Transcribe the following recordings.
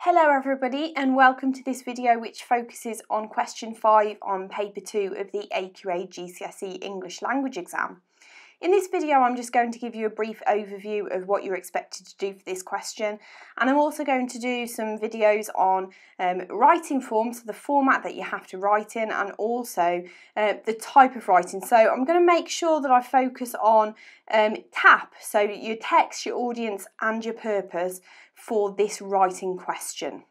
Hello everybody and welcome to this video which focuses on question 5 on paper 2 of the AQA GCSE English language exam. In this video I'm just going to give you a brief overview of what you're expected to do for this question, and I'm also going to do some videos on writing forms, so the format that you have to write in, and also the type of writing. So I'm going to make sure that I focus on TAP, so your text, your audience and your purpose for this writing question.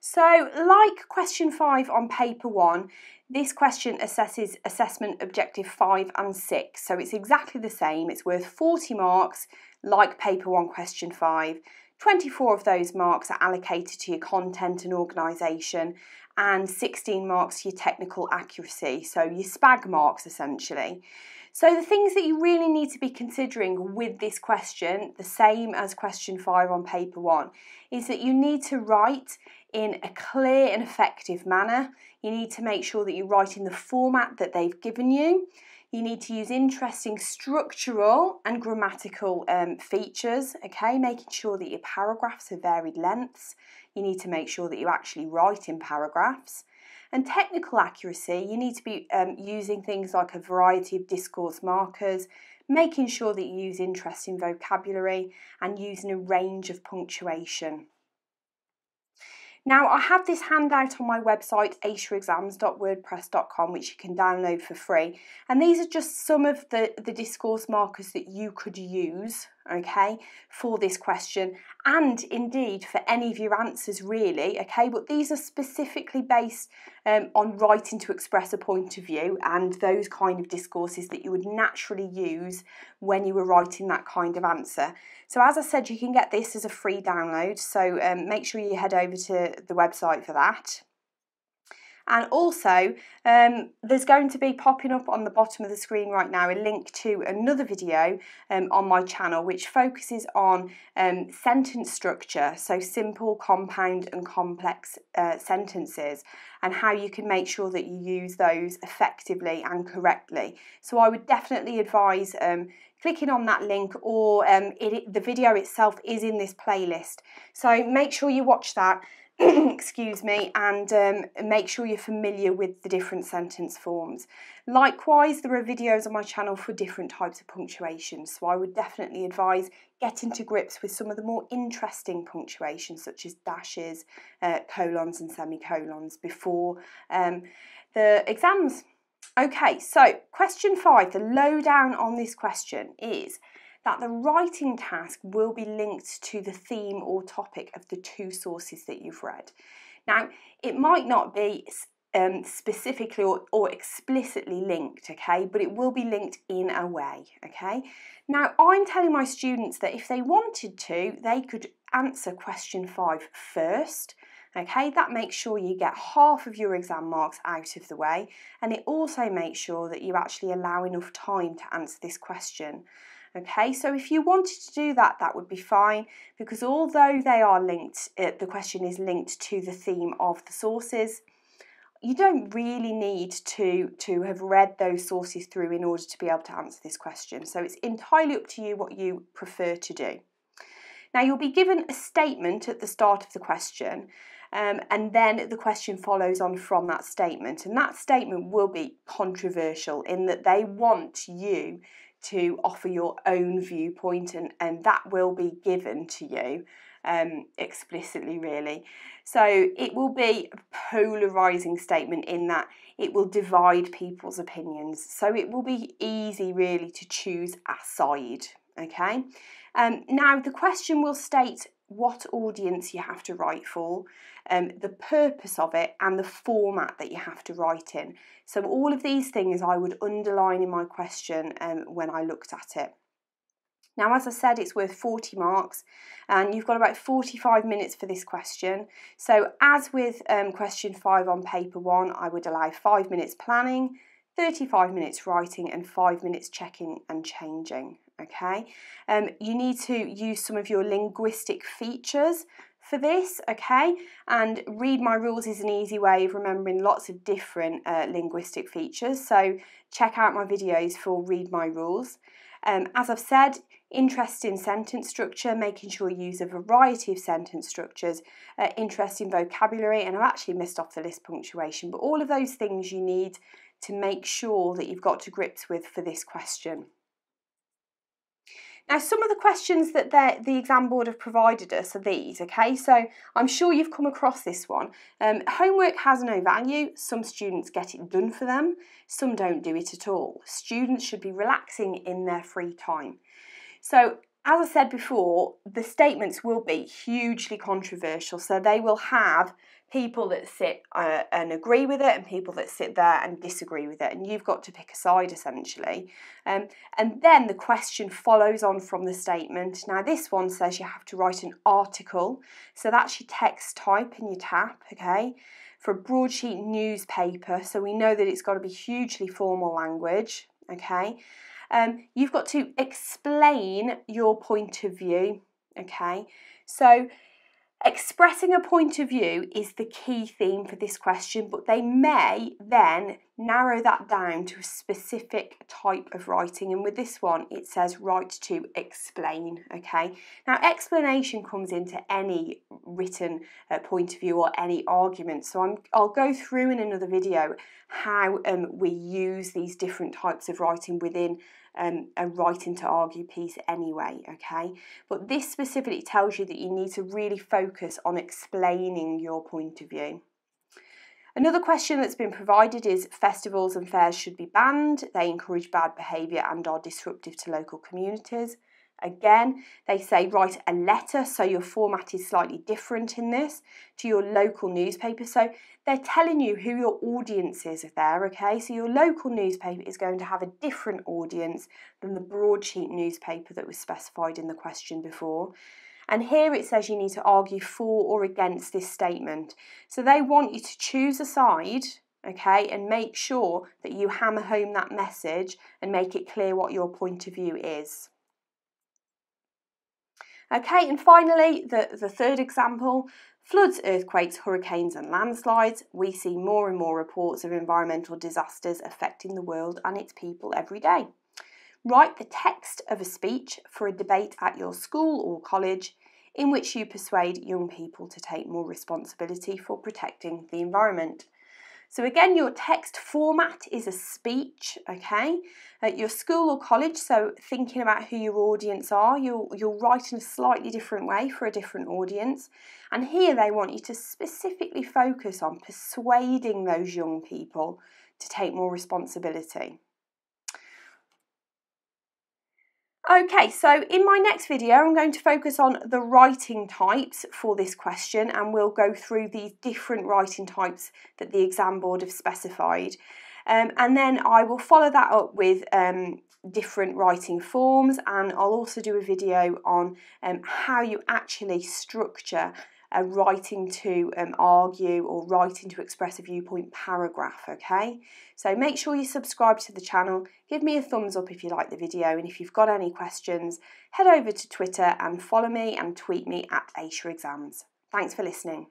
So like question 5 on paper 1, this question assesses assessment objective 5 and 6, so it's exactly the same. It's worth 40 marks like paper 1 question 5. 24 of those marks are allocated to your content and organisation, and 16 marks to your technical accuracy, so your SPAG marks essentially. So the things that you really need to be considering with this question, the same as question 5 on paper 1, is that you need to write in a clear and effective manner. You need to make sure that you write in the format that they've given you. You need to use interesting structural and grammatical features, okay, making sure that your paragraphs are varied lengths. You need to make sure that you actually write in paragraphs. And technical accuracy, you need to be using things like a variety of discourse markers, making sure that you use interesting vocabulary and using a range of punctuation. Now, I have this handout on my website, aceyourexams.wordpress.com, which you can download for free. And these are just some of the discourse markers that you could use, okay, for this question, and indeed for any of your answers really, okay, but these are specifically based on writing to express a point of view and those kind of discourses that you would naturally use when you were writing that kind of answer. So as I said, you can get this as a free download, so make sure you head over to the website for that. And also, there's going to be popping up on the bottom of the screen right now a link to another video on my channel which focuses on sentence structure, so simple, compound and complex sentences, and how you can make sure that you use those effectively and correctly. So I would definitely advise clicking on that link, or the video itself is in this playlist. So make sure you watch that. Excuse me, and make sure you're familiar with the different sentence forms. Likewise, there are videos on my channel for different types of punctuation, so I would definitely advise getting to grips with some of the more interesting punctuation, such as dashes, colons and semicolons before the exams. Okay, so question 5, the lowdown on this question is that the writing task will be linked to the theme or topic of the two sources that you've read. Now, it might not be specifically or explicitly linked, okay, but it will be linked in a way, okay. Now, I'm telling my students that if they wanted to, they could answer question 5 first, okay. That makes sure you get half of your exam marks out of the way, and it also makes sure that you actually allow enough time to answer this question. Okay, so if you wanted to do that, that would be fine, because although they are linked, the question is linked to the theme of the sources, you don't really need to have read those sources through in order to be able to answer this question. So it's entirely up to you what you prefer to do. Now, you'll be given a statement at the start of the question, and then the question follows on from that statement. And that statement will be controversial in that they want you to offer your own viewpoint, and that will be given to you explicitly, really. So it will be a polarising statement in that it will divide people's opinions. So it will be easy, really, to choose a side, okay? Now, the question will state what audience you have to write for, the purpose of it, and the format that you have to write in. So all of these things I would underline in my question when I looked at it. Now, as I said, it's worth 40 marks, and you've got about 45 minutes for this question. So as with question 5 on paper 1, I would allow 5 minutes planning, 35 minutes writing, and 5 minutes checking and changing. Okay, you need to use some of your linguistic features for this, okay, and read my rules is an easy way of remembering lots of different linguistic features, so check out my videos for read my rules. As I've said, interest in sentence structure, making sure you use a variety of sentence structures, interest in vocabulary, and I've actually missed off the list punctuation, but all of those things you need to make sure that you've got to grips with for this question. Now, some of the questions that the exam board have provided us are these, okay? So I'm sure you've come across this one. Homework has no value. Some students get it done for them. Some don't do it at all. Students should be relaxing in their free time. So, as I said before, the statements will be hugely controversial. So they will have people that sit and agree with it and people that sit there and disagree with it. And you've got to pick a side, essentially. And then the question follows on from the statement. Now, this one says you have to write an article. So that's your text type and your tap, okay, for a broadsheet newspaper. So we know that it's got to be hugely formal language, okay. You've got to explain your point of view, okay? So expressing a point of view is the key theme for this question, but they may then narrow that down to a specific type of writing, and with this one it says write to explain, okay? Now, explanation comes into any written point of view or any argument, so I'll go through in another video how we use these different types of writing within a writing to argue piece anyway, okay? But this specifically tells you that you need to really focus on explaining your point of view. Another question that's been provided is festivals and fairs should be banned. They encourage bad behaviour and are disruptive to local communities. Again, they say write a letter, so your format is slightly different in this, to your local newspaper. So they're telling you who your audience is there, okay? So your local newspaper is going to have a different audience than the broadsheet newspaper that was specified in the question before. And here it says you need to argue for or against this statement. So they want you to choose a side, okay, and make sure that you hammer home that message and make it clear what your point of view is. Okay, and finally, the third example, floods, earthquakes, hurricanes and landslides. We see more and more reports of environmental disasters affecting the world and its people every day. Write the text of a speech for a debate at your school or college in which you persuade young people to take more responsibility for protecting the environment. So again, your text format is a speech, okay? At your school or college, so thinking about who your audience are, you'll write in a slightly different way for a different audience. And here they want you to specifically focus on persuading those young people to take more responsibility. Okay, so in my next video, I'm going to focus on the writing types for this question, and we'll go through these different writing types that the exam board have specified. And then I will follow that up with different writing forms, and I'll also do a video on how you actually structure a writing to argue or writing to express a viewpoint paragraph, okay? So make sure you subscribe to the channel, give me a thumbs up if you like the video, and if you've got any questions, head over to Twitter and follow me and tweet me at AQA Exams. Thanks for listening.